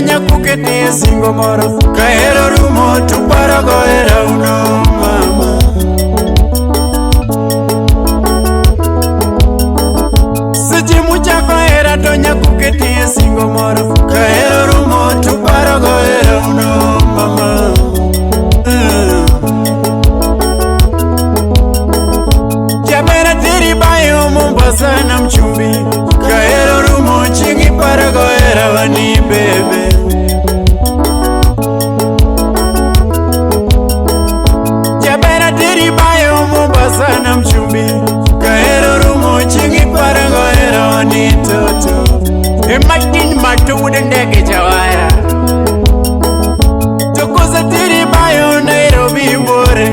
nyakuke te singo moro kahero rumo to paro goera uno mama. Seche muchako hera to nyakuke te singo moro kahero rumo to paro goera uno mama. Jabera tiri bayo Mombasa na mchumbi kahero rumo chingi paro goera wani bebe. Jabera tiri bayo Mombasa na mchumbi kahero rumo chingi paro goera wani toto. Imagine matu udendeke jawara tokoza tiri bayo Nairobi bore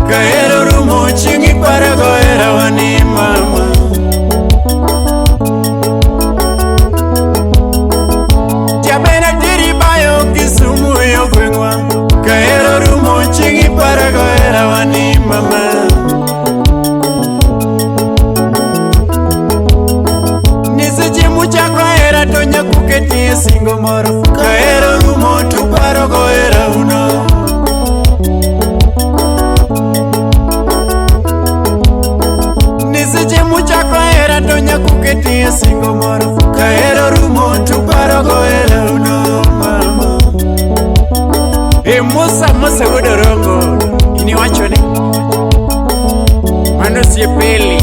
kahero rumo chingi paro goera wani mama. Jabera tiri bayo Kisumu yo gwengwa kahero rumo chingi paro goera wani mama. Niseche muchako hera to nyakuke tie singo moro kahero rumo to paro goera uno. Niseche muchako hera to nyakuke tie singo moro kahero rumo to paro goera uno mama. Musa udorongo ini wachone mano siepeli.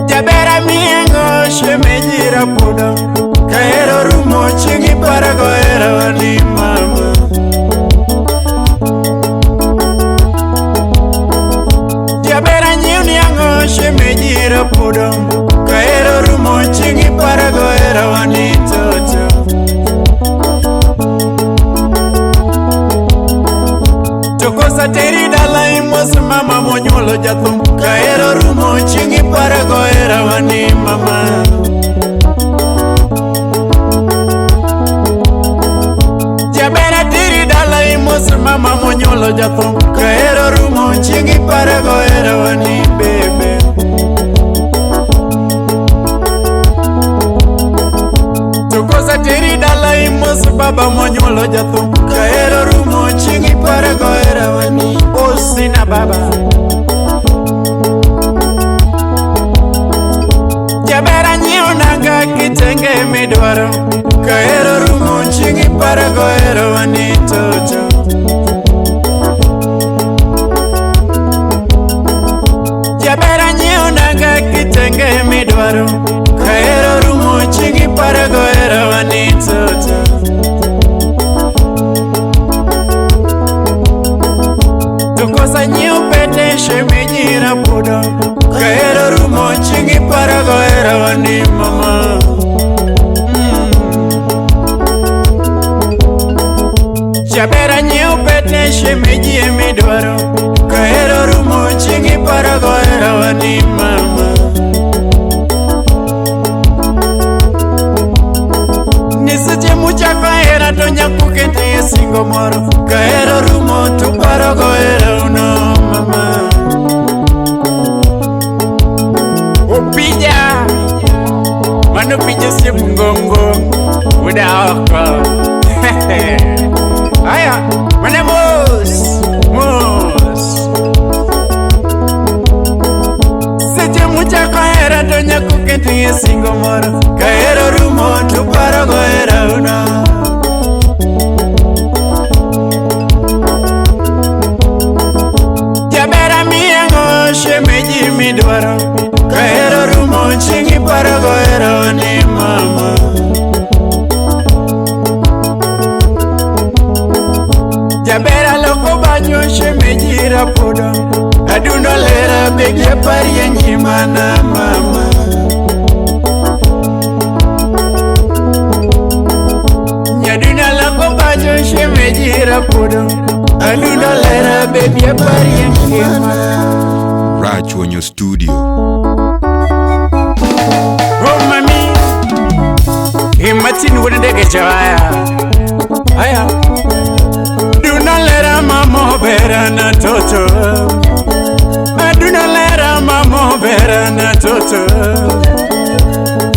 Jabera miengo shemejira pudo kahero rumo chingi paro goera wani mama. Jabera nyiuni ango shemejira pudo kahero rumo chingi paro goera wani toto. Tokosa teri dala imos mama monyolo jathum kahero rumo chingi paro goera wani mama. Jabera teri dala imos mama monyolo jathum kahero rumo chingi paro goera wani bebe. Tokosa teri dala imos baba monyolo jathum kahero rumo chingi paro goera wani osina baba. Jabera nyiunanga kitenge midwaro kahero rumo chingi paro goera wani toto. Jabera nyiunanga kitenge midwaro kahero rumo chingi paro goera wani toto. Tokosa nyiupete shemejira pudo kahero rumo chingi paro goera wani mama. Jabera nyiupete shemejie midwaro kahero rumo chingi paro goera wani mama. Niseche muchako hera to nyakuke te singo moro kahero rumo to paro goera uno mama. Upija mano pija si mungongo uda oko. Aya mana mus. Seche muchako hera to nyakuke te singo moro kahero rumo to paro goera uno. Jabera miengo shemeji midwaro kahero rumo chingi paro goera wani mama. Jabera loko banyo shemejira pudo aduno lera bege pari nyimana mama. Nyaduna loko banyo shemejira pudo aduno lera bege pari nyimana. Raj on your studio. Oh mami Imatini wundege jawaya. Aya Duna lera mamo bera na toto. Duna lera mamo bera na toto.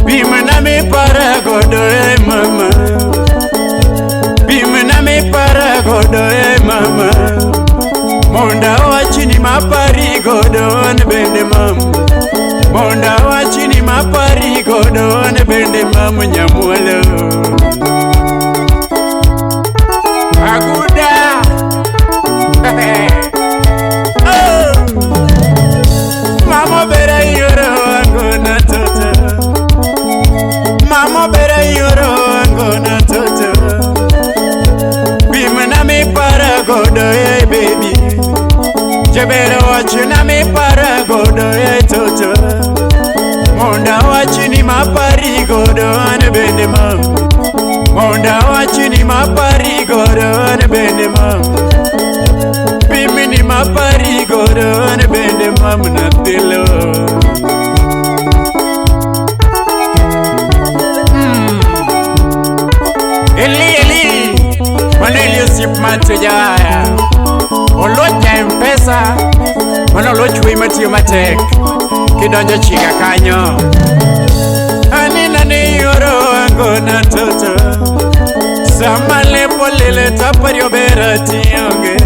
Bima na me mi para godo mama. Bimna mi para godo mama. Monda wachini mapari godo bende mama. Monda wachini mapari godo bende mama nyamuolo. Aguda. Oh. Mama bera yoro angona toto. Mama bera yoro angona toto. Bimna mi para godo baby. Jebera wachina mi para godo toto. Monda wachini mapari godo bende mama. Monda wachini mapari godo bende mama. Bimini mapari godo bende mama na tilo. Eli maneli usip matejaya. Olocha mpesa mana olochwe matiyo matek kidonjo chiga kanyo. Anina ni yoro angona toto. Samale polile tapari obera tiyonge.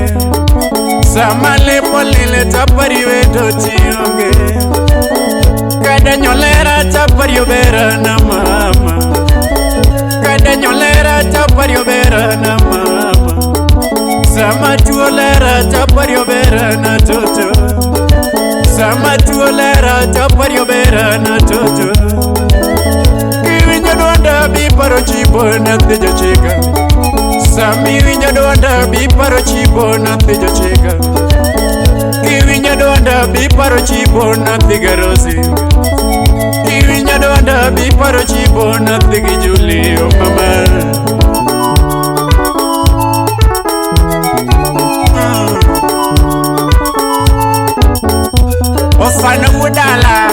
Samale polile tapari wedo tiyonge. Kada nyolera tapari obera na mama. Kada nyolera tapari obera na mama. Sama tuolera tapari obera na toto. Sama tuolera tapari obera na toto. Kiwinya donda biparo chibo na tejo chika. Sami winya donda biparo chibo na tejo chika. Kiwinya donda biparo chibo na tigarosi. Kiwinya donda biparo chibo na tigijuli o mama. Osana mudala.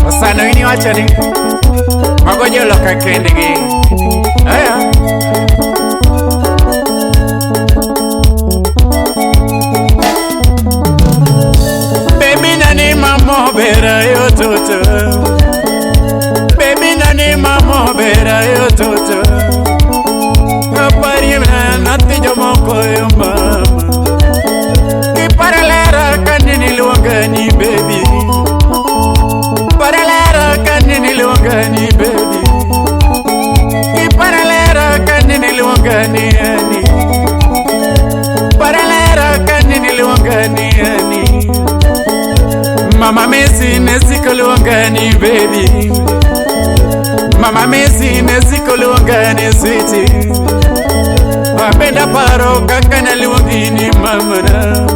Osana ini wachani. Magojo loka kendegi. Aya. Baby nani mama bera yo toto. Baby nani mama bera yo toto. Kapari na tijo moko yo mama. Kiparalera kanini luangani baby. Paralera kanini luangani baby. Kiparalera kanini luangani ani. Paralera kanini luangani ani. Mama Messi nesiko luangani baby. Mama Messi nesiko luangani sweetie. Wapenda paro kakana luangini mama na.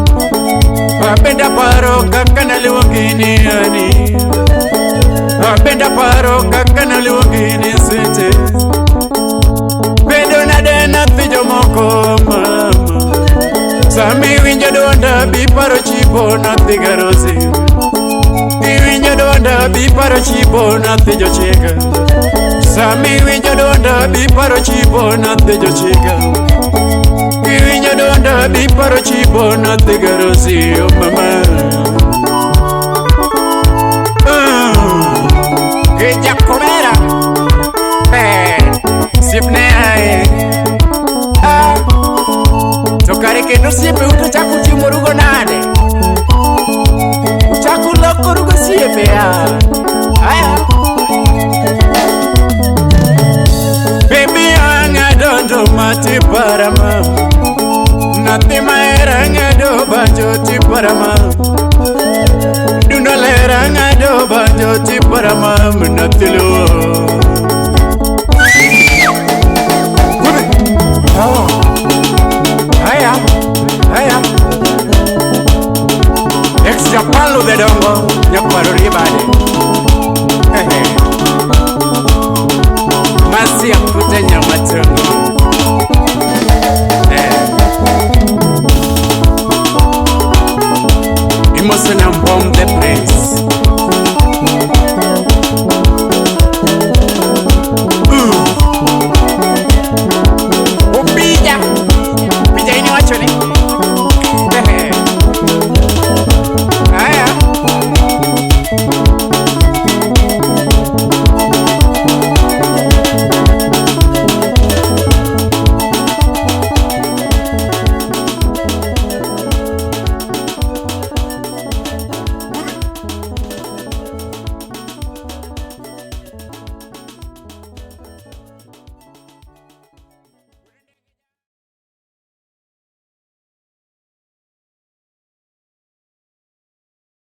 Wapenda paro kakana luangini ani. Wapenda paro kakana luangini sweetie. Pendo na dena tijo moko mama. Sami winja donda biparo chibo na tigarosi. Winja donda biparo chibo na tijo chika. Sami winja donda biparo chibo na tijo chika. Winja donda biparo chibo na tigarosi o mama. Eja komera. Sipne ai. Tokare ke no sipe uto chakuti morugo nade. Chakulo korugo sipe ya. Aya. Baby anga dondo mati parama. Nati maera ngado banjo ti parama. Dundalera ngado banjo ti parama mnatilo. Oh. Aya, aya. Extra palo de dongo, ya paro ribade. Masi ya kutenya matungo. Emotional bomb the prince.